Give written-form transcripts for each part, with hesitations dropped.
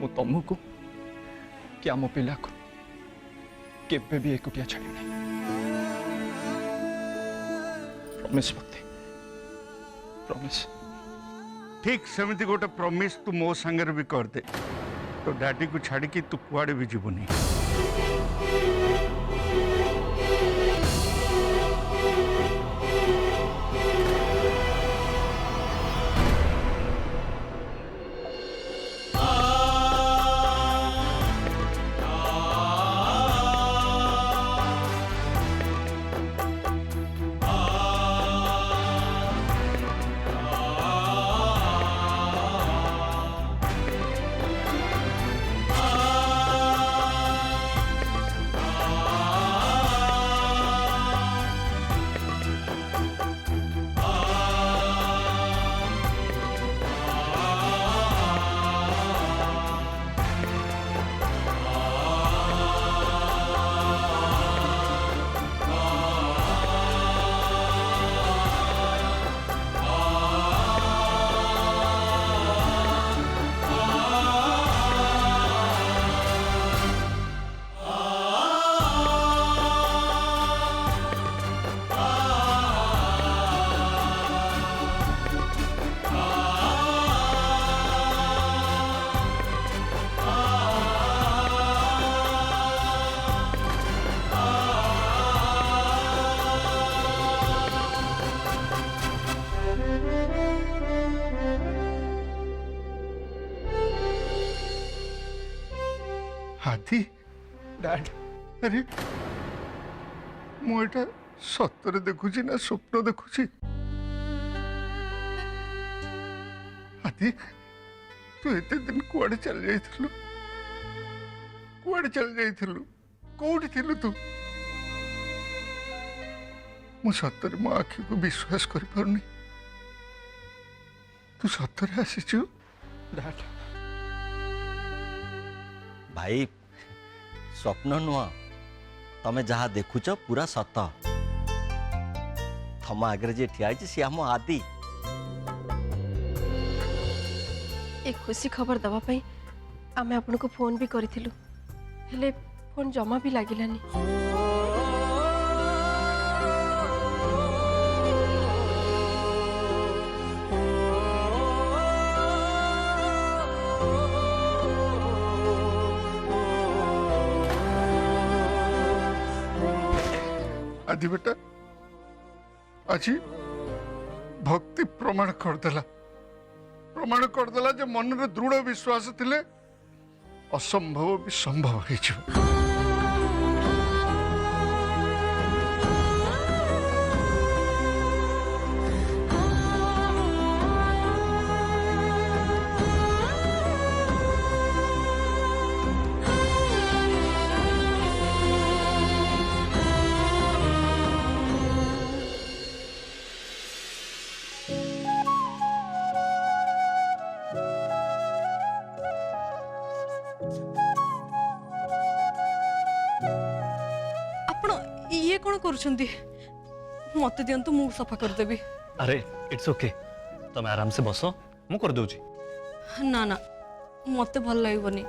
मु तुमको कि आम पिला को केबे भी एकुटिया छाड़ी प्रॉमिस भक्ति प्रॉमिस। ठीक सेमती गोटे प्रॉमिस तू मो संगे भी कर दे तो डैडी को छाड़ी तू कुआड़े भी जीवनी। हाथी डैड अरे मुझे सतरे देखुची ना स्वप्न देखुची। हाथी तू एते दिन कुआड़े चल जाइथिलु कोठी थिलु तू मु सतरे मो आखि को विश्वास कर पारुनी तू सतरे आसीचु। डैड भाई स्वप्न नुह तमें जहाँ देखुच पूरा सत तम आगे जी ठिया सी आम आदि एक खुशी खबर दवाई आम आपन को फोन भी करिथिलु हेले फोन जमा भी लागिलानी। आदि बेटा आज भक्ति प्रमाण करदेला जे मन रे दृढ़ विश्वास थिले असंभव भी संभव हो। ये कौन करुछंती मते दियंतु मु सफा कर देबी। अरे इट्स ओके तुम आराम से बसो मु कर दूची। ना ना मते भल लागबनी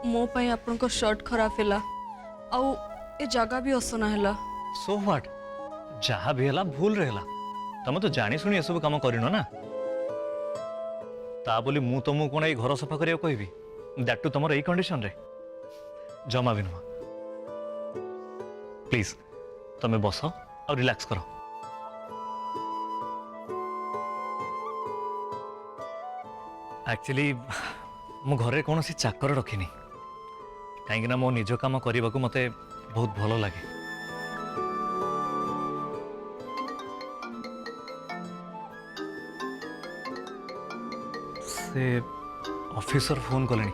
मो पई आपन को शर्ट खराब हैला आ ए जगह भी असना हैला। सो व्हाट जहाँ भी हैला भूल रहेला तुम तो जानी सुनी ये सब काम करिनो ना ता बोली मु तुमको कोन ए घर सफा करिया कहबी दैट टू तुमर एई कंडीशन रे जमा भी नुह। प्लीज तुम्हें बस और रिलैक्स करो। एक्चुअली मु घरे कौन सी चाकर रखिनी कहीं मो निज काम करने को मते बहुत भल लगे। से ऑफिसर फोन कले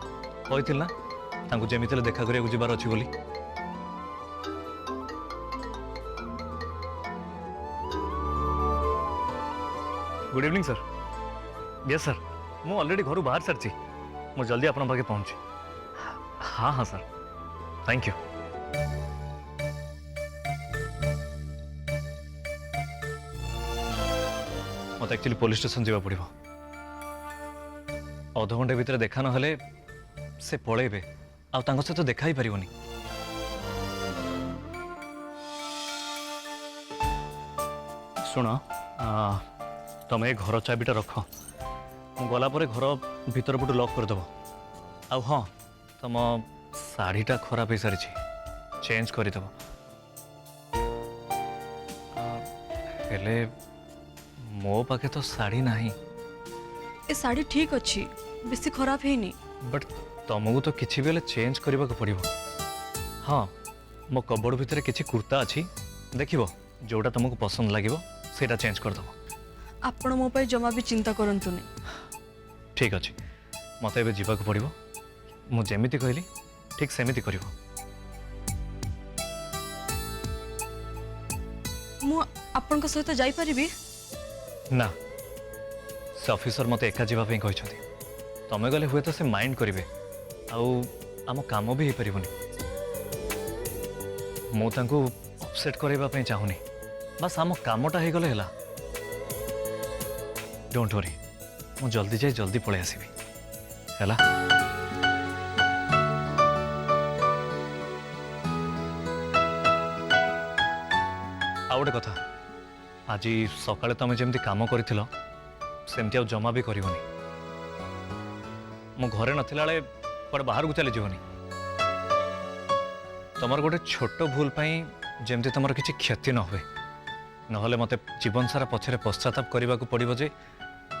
कही ना जमी देखा करिया जबार अच्छी बोली। Good evening sir. Yes sir मु ऑलरेडी घर बाहर सारी मु जल्दी आपन पाखे पहुंची। हाँ हाँ सर थैंक यू। मत एक्चुअली पुलिस स्टेशन जावा पड़ो अधघंटे भितर देखा नहेले से पलैबे आ तांको सहित देखा ही पारिबनी। शुण तमे घर चाबिटा रख गला पर घर भीतर पटू लॉक करदेव। आउ हाँ तुम शाढ़ीटा खराब हो सारी चेंज करदेव। हेले मो पाखे तो शाढ़ी नहीं। ए साड़ी ठीक अच्छी बेसी खराब है नहीं। बट तुमको तो किसी बेले चेंज करने को पड़ो। हाँ मो कबड़ भितर किसी कुर्ता अच्छी देखियो जोटा तुमको पसंद लगे सेटा चेंज करदेव। आपण मो पे जमा भी चिंता करंतुनी। ठीक अच्छे मत ए जावाक पड़ो। मुझे कहली ठीक सेमिति करिवो। मु आपण सहित जाई परिबी ना से ऑफिसर मत एका जावाई कहते तमें गले हुए तो से माइंड करेंगे आम कम भी हो पारनि। मुझे अपसेट करने चाहूनी बस आम कमटा हो गले। डोंट वरी मु जल्दी जाए जल्दी पलि आसबि है। आ गोटे कथा आज सकाଳେ तुम जमी कम करमती आ जमा भी करनी। मु घरे नथिला बेले कुआडे बाहर को चली जीवनी। तुमर गोटे छोट भूल जमती तुम किसी क्षति न हुए नहले मते जीवन सारा पछरे पश्चाताप करने को पड़ो जे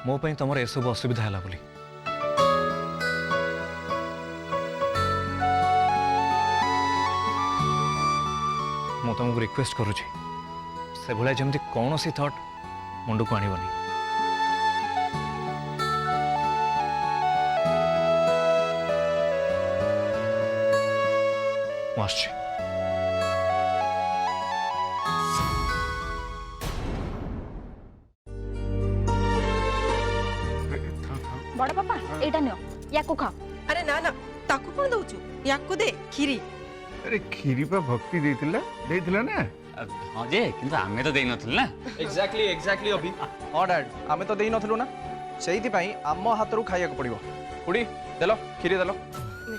मो पई तुमर ए सब असुविधा है बोली। मु तुमको रिक्वेस्ट करुची से भाया जमती कौन सी थॉट मुंड को आणबनी। मुझे बड़ पापा एटा नियो या को खा। अरे ना ना ताकू कौन दउचु याकू दे खीरी। अरे खीरी पा भक्ति देथिला ना। हाँ जे किंतु आमे तो देई नथिल ना। एग्जैक्टली अभी हाँ डैड आमे तो देई नथलु ना सेहिति पई आम हातरू खाइया को पड़िबो। खुड़ी देलो खीरी देलो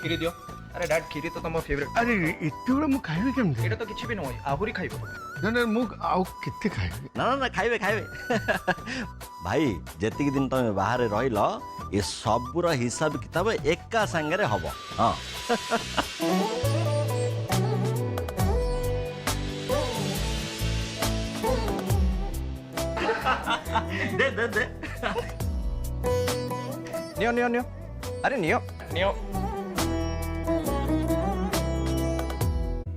खीरी दियो। अरे डैड खीरी तो तुम फेवरेट। अरे इतने बड़ा मु खाइबे केमते? एटा तो किछि भी नय आहुरी खाइबो। ना ना मु आउ केते खाइबे? ना ना ना खाइबे खाइबे भाई जेतिक दिन तुम बाहर रहिल ये सबुर हिसाब किताब एका संगे हम। हाँ दे दे दे नियो नियो नियो अरे नियो नियो।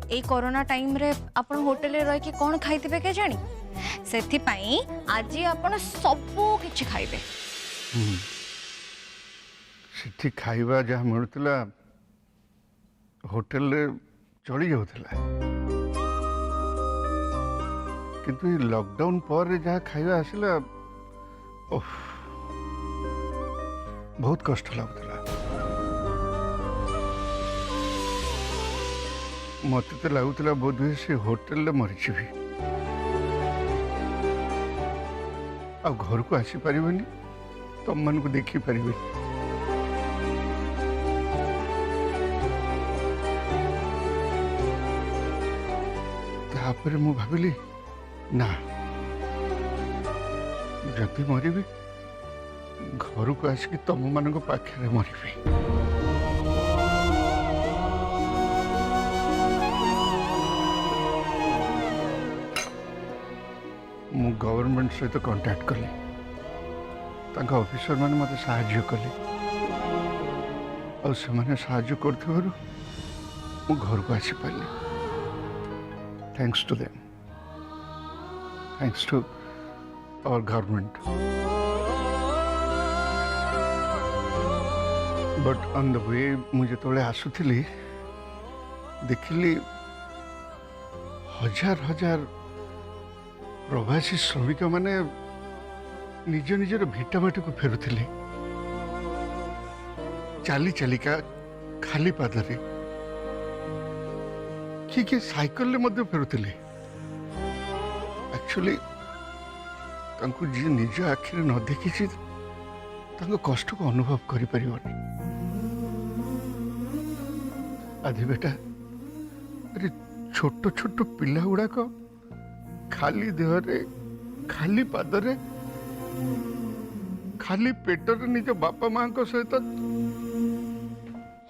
ए कोरोना टाइम रे आपण होटल रे रह के कोन खाइतिबे के जानी सेथि पई आज आपण सब किछि खाइबे। सेठी खाइबा जहाँ मिलुला होटल रे चली जाउथला किंतु ये लॉकडाउन पर जहाँ खाइबा आसिला बहुत कष्ट लगुला। मत तो लगुला बोध हुए से होटल मरीजी आ घर को आसी पारिबनी तुम मन को देखी पारिबे। तापर मु भाविली ना जदि मरबी घर को आसिक तुम मान पाखे मरबी। मु गवर्नमेंट सहित कांटेक्ट कली तांका ऑफिसर माने मते सहाय्य कले और से माने सहाय्य करथिबारु मु घर को आसी पाले। Thanks to them thanks to our government. But on the way मुझे तोले आसुथिली देखिली हजार हजार प्रवासी श्रमिक माने निज निजर भिटामाटी को फेरुथिले चाली चालिका खाली पादरे किए साइकल ले मध्य फेरुथिले। एक्चुअली जी निज आखिरे न देखी कष्ट को अनुभव करि परिबनी। आदि बेटा अरे छोट छोट पिला गुड़ाक खाली देहरे खाली पादरे खाली पेटर निज बापा माँ सहित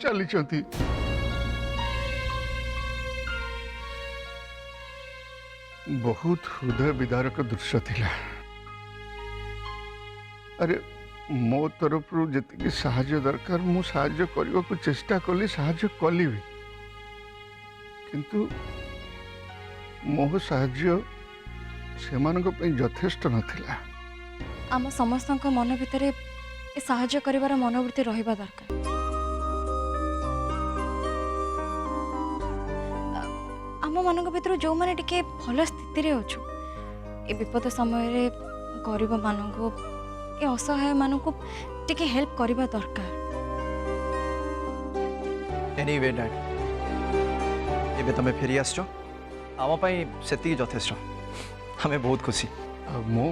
चली बहुत हृदय विदारक दृश्य थिला। अरे मो तरफ जी साहाय्य दरकार मु साहाय्य करने को चेष्टा कली साहाय्य कली भी किंतु मो साहाय्य से यथेष्ट नथिला। आम समस्त मन भितर साहाय्य करिवार मनोवृत्ति रहिबा दरकार। आम मान भर जो मैंने टिके भल स्थिति अच्छु ए विपद समय गरीब मानू ए असहाय मानू टिके हेल्प करबा दरकार। एनीवे डैड एबे तमे फेरी आसछ आम पई सेती यथेष्ट हमें बहुत खुशी। मो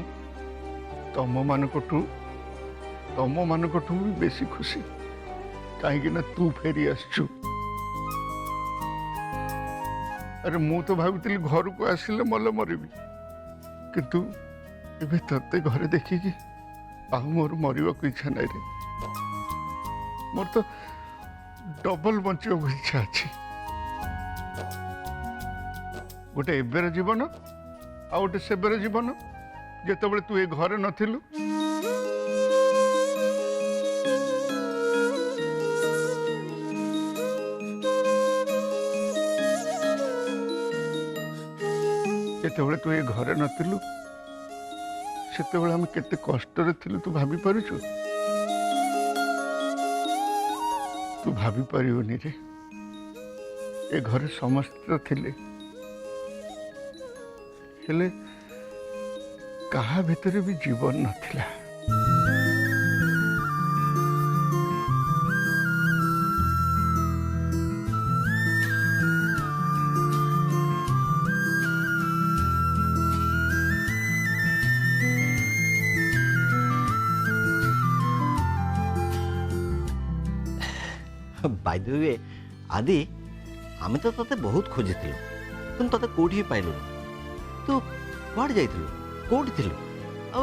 तम मानकठू भी बेसी खुशी कहीं तू फेरी आसचु। अरे मु तो भावी घर को आसिले मल मरबी किंतु एबे तते घरे देखिकी मोर मरवा को इच्छा नहीं रे। मोर तो डबल बंचिया इच्छा अच्छी गोटे एबेर जीवन आ गोटे सेबेर जीवन जेतबे तू ए घरे नथिलु। जेतबे तू ए घरे नथिलु सेतबे हम केते कष्ट रे थिलु तू भाभी पारुछु। तू भाभी पारिबनी रे ए घरे समस्त थिले हेले कहा भितर भी जीवन नथिला। बाय द वे आदि आमे तो तते बहुत खोजिथिलु किंतु तते कोठी पाइलु। तू कुआड़ जाइथिलु कोठी थिलु आ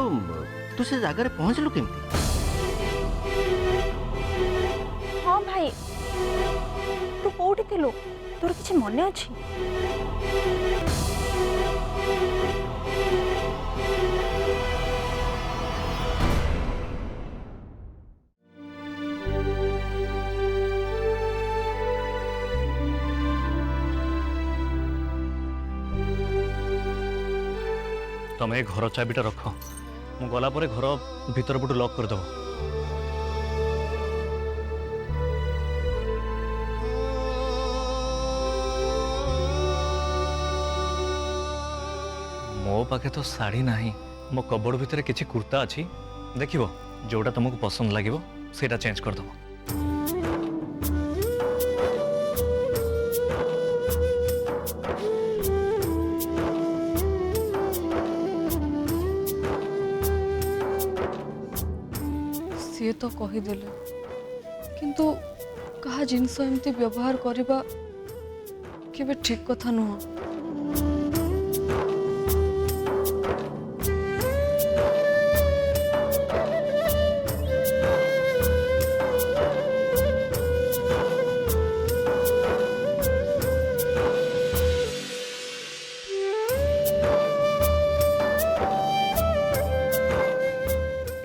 तू से जगह रे पहुंचलु केमती? हाँ भाई तू कोठी थिलु तोर किछि मने अछि? तुम ए घर चाबिटा रख मु गला पर घर भीतर पटू लॉक कर दब। मो पाखे तो साड़ी नहीं मो कबड़ भितर किसी कुर्ता अच्छी देखियो जोटा तुमको पसंद लगे सेटा चेंज कर दब। सी तो कहीदेले किंतु कहा जिनस एमती व्यवहार करबा केबे ठीक कथा नुह।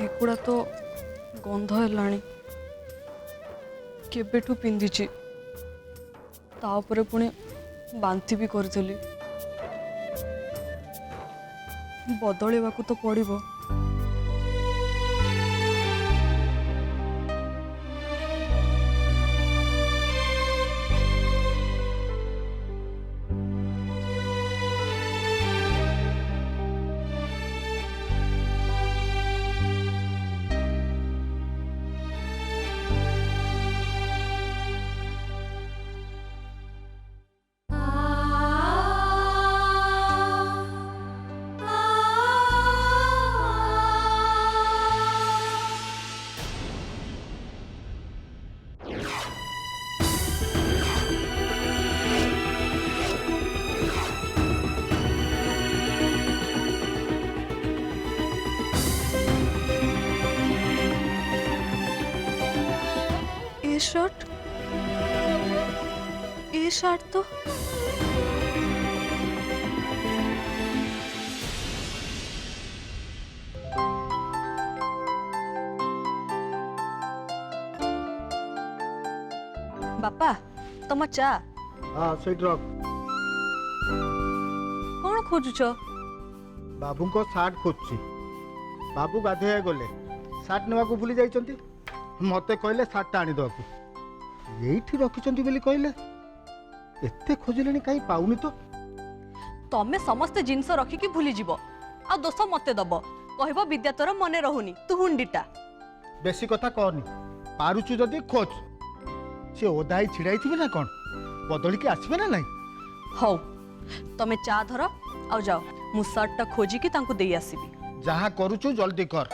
एगुड़ा तो गंध है केबेठू पिंधिची ताऊपर पुणी बांती भी करी बदलवा तो पड़ो। ये शर्ट तो बापा तुम चा हाँ सही रख कौन खोजुच बाबू को सार्ट खोजुची बाबू गाधोया गले सार्ट नेवा को भूली जाइछंती मते कहले सार्ट आनी दवा यही रखिछंती बोली कहले एते खोजिलेनी काई पाउनी तो तमे समस्त जिनस रखिकी भूली जीव आ दोष मते दब कहब विद्या तोर मने रहुनी तू हुंडीटा बेसी कथा कहनी पारुचु जदी खोज से ओदाई छिड़ाई थिबे ना कोन बदली के आसीबे ना नहीं हौ तमे चा धर आ जाओ मु शर्ट टा खोजी की तांको देई आसीबी जहाँ करूचु जल्दी कर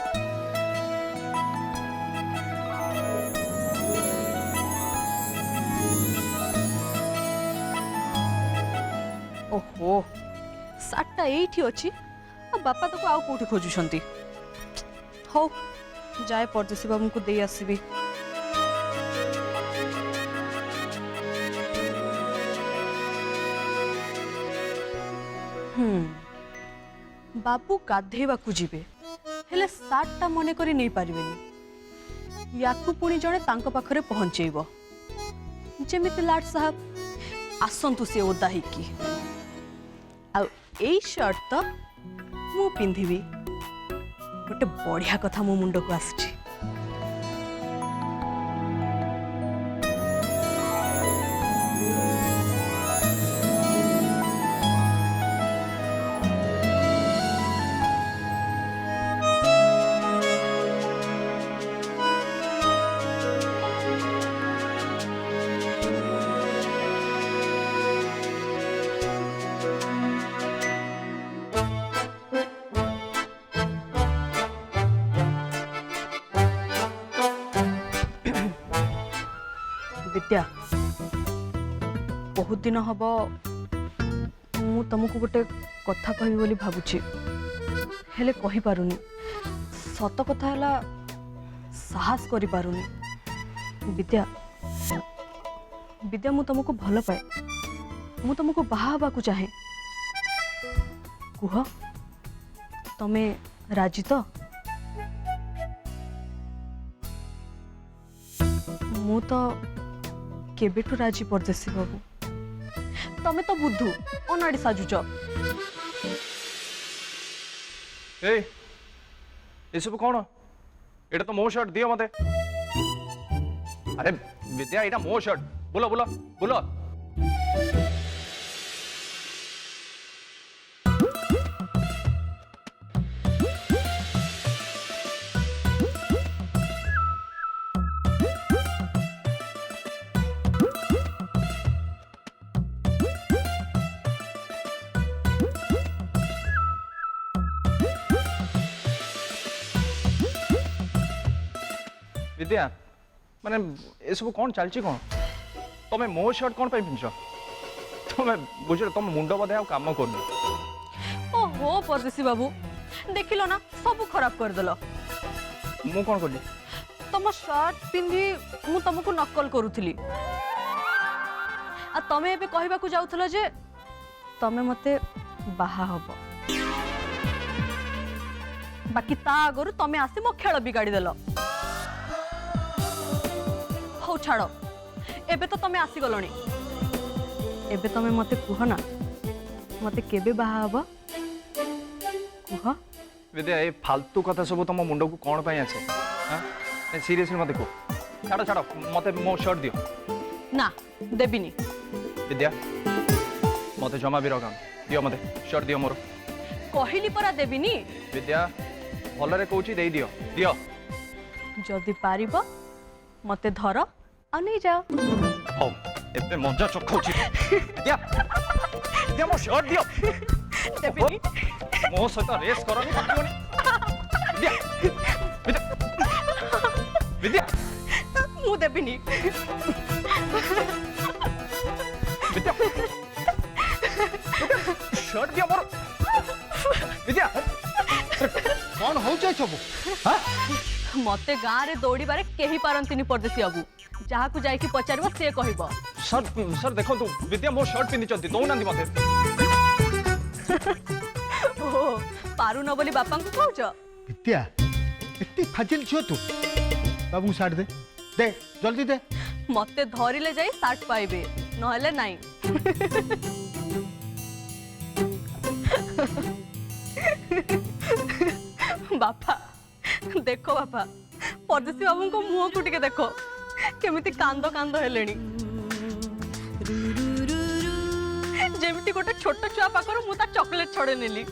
ओहो सातटा एठी अछि आ बापा तो आउ कोठी खोजुछंती हौ जाय परदेसी बाबू को देई आसीबी बाबू गाधेवा को जीवे हेले सातटा मने करी नहीं पारिबेनी याकू पुणी जड़े तांको पाखरे पहुंचेइबो जेमिति लाट साहब आसंतु से ओदा हिकी आ एई शर्ट तो मु पिंधिबी गोटे बढ़िया कथा मो मुंड को आसछि विद्या बहुत दिन हम मु तुमको गोटे कथा कहि बोली भाबुची हेले कहि पारुनी सत कथा हला साहस करि पारुनी विद्या विद्या मु तुमको भल पाए मु तुमको बाहा को चाहे कुह तमे राजी तो मु तो केबेठू राजी परदेसी बाबू तमे तो बुद्धू अनाड़ी साजुच ए ये सब कौन एटा तो मो शर्ट दियो मते अरे विद्या एटा मो शर्ट बोलो बोलो बोलो विद्या माने ये सब कौन चलची कौन तुम्हें मो शर्ट कौन पिंच तुम्हें बुझ तुम मुंड बधे आ काम कर ओहो परदेसी बाबू देखिलो ना सब खराब कर देलो मु कौन कली तुम शर्ट पिंधि मु तुमको नकल करूथली आ तमे एबे कहबा को जाउथलो जे तमे मते बाहा हबो बाकी ता आगरु तमे आसी मो खेल बिगाड़ी देलो हौ छाड़ो एबे तो तमे आसी गलोनी एबे तमे मते कुह ना मते केबे बाहा हबो कुह विद्या ये फालतू कथा सब तुम मुंड को कौन पाई आछे हां सीरियसली मते को छाड़ो छाड़ो मते मो शर्ट दियो ना देबिनी विद्या मते जमा भी रगाम दियो मते शर्ट दियो मोर कहिली परा देबिनी विद्या भलरे कहूची दे दियो दियो जदि पारिबो मते धर आ नहीं जाओ हौ एबे मजा चखौची विद्या विद्या मो शर्ट दियो देबिनी मो सहित रेस करनी पड़िबनी विद्या विद्या विद्या मु देबिनी विद्या शर्ट दियो मोर विद्या कौन हो सब हाँ मते गाँव रे दौड़बारे कहीं पारंतिनी परदेसी बाबू जहाँ को जाइकी पचार से कहब सर सर देखो विद्या मो शर्ट पिंधि दौना मते ओहो पारु न बोली बापा को कहूच विद्या एते फाजिल छो तू बाबू सार्ट दे दे जल्दी दे मते धरिले जाई सार्ट पाइबे नहले नाही बापा देखो बापा परदेसी बाबू को मुंह को टिके देखो केमिति कांदो कांदो हेलेनी जेमिति गोटे छोट छुआ पाखर मु ता चॉकलेट छड़े नेली